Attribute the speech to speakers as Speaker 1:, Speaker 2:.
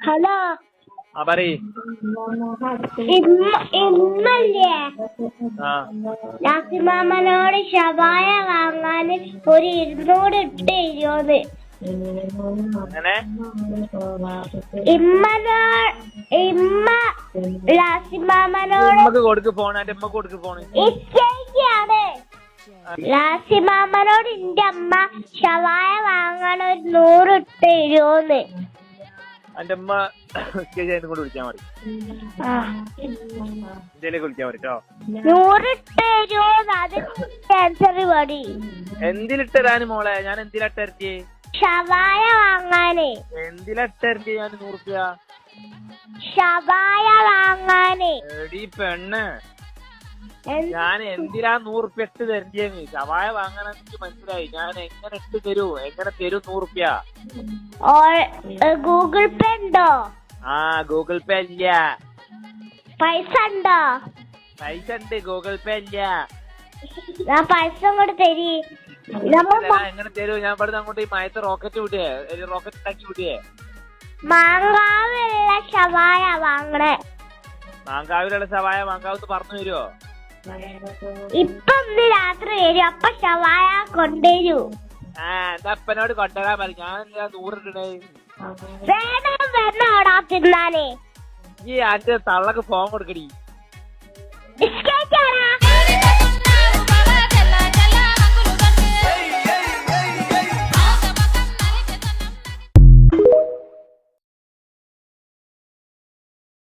Speaker 1: Hello
Speaker 2: പറയ്.
Speaker 1: ഇന്നല്ലേ നാസിമാമനോട് ഷവായ വാങ്ങാൻ ഒരു 200 ഇട്ട് തരുമോന്ന്. ഇമ്മ ലാസിമാമനോട്
Speaker 2: കൊടുക്ക് ഫോണ്.
Speaker 1: ലാസിമാമനോട് എന്റെ അമ്മ ഷവായ വാങ്ങാൻ ഒരു 100 ഇട്ട് തരുമോന്ന്.
Speaker 2: എന്റെ അമ്മ കൊണ്ട് വിളിച്ചാ മതി. വിളിച്ചാ മതി കേട്ടോ.
Speaker 1: 100 ഇട്ട് തരുമോന്ന്. അത് ക്യാൻസർ പടി.
Speaker 2: എന്തിലിട്ടരാന് മോളെ? ഞാൻ എന്തിലിട്ടരച്ച്
Speaker 1: ഷവായ വാങ്ങാനേ.
Speaker 2: എന്തിലിട്ടരച്ച് ഞാൻ 100 റുപ്യ
Speaker 1: ഷവായ വാങ്ങാനേ.
Speaker 2: എടീ പെണ്ണ്, ഞാൻ എന്തിനാ 100 റുപ്യ ഇട്ട് തരണ്ടേന്ന്? ഷവായ വാങ്ങാൻ എനിക്ക് മനസ്സിലായി. ഞാൻ എങ്ങനെ ഇട്ട് തരൂ? എങ്ങനെ തരും 100 റുപ്യ?
Speaker 1: ഗൂഗിൾ പേ ഉണ്ടോ?
Speaker 2: ഗൂഗിൾ പേ ഇല്ല.
Speaker 1: പൈസ ഉണ്ടോ?
Speaker 2: പൈസ ഉണ്ട്, ഗൂഗിൾ പേ ഇല്ല.
Speaker 1: ഞാൻ പൈസ അങ്ങോട്ട് തരി.
Speaker 2: എങ്ങനെ തരൂ? ഞാൻ ഇവിടുന്ന് അങ്ങോട്ട് ഈ മയത്ത് റോക്കറ്റ് വിട്ടിയേ, റോക്കറ്റ് ഉണ്ടാക്കി വിട്ടിയേ.
Speaker 1: മാങ്കാവിലുള്ള ഷവായ വാങ്ങണേ.
Speaker 2: മാങ്കാവിലുള്ള ഷവായ മാങ്കാവത്ത് പറഞ്ഞു തരുമോ?
Speaker 1: ഇപ്പൊ ഒന്ന് രാത്രി വരും, അപ്പൊ ഷവായ കൊണ്ടുവരൂ.
Speaker 2: എന്താ അപ്പനോട് കൊണ്ടുവരാൻ പറയും. ഞാൻ 100 ഇടണേ.
Speaker 1: വേണം തിന്നാനേ.
Speaker 2: ഈ അന്റെ തള്ളക്ക് ഫോൺ കൊടുക്കടി.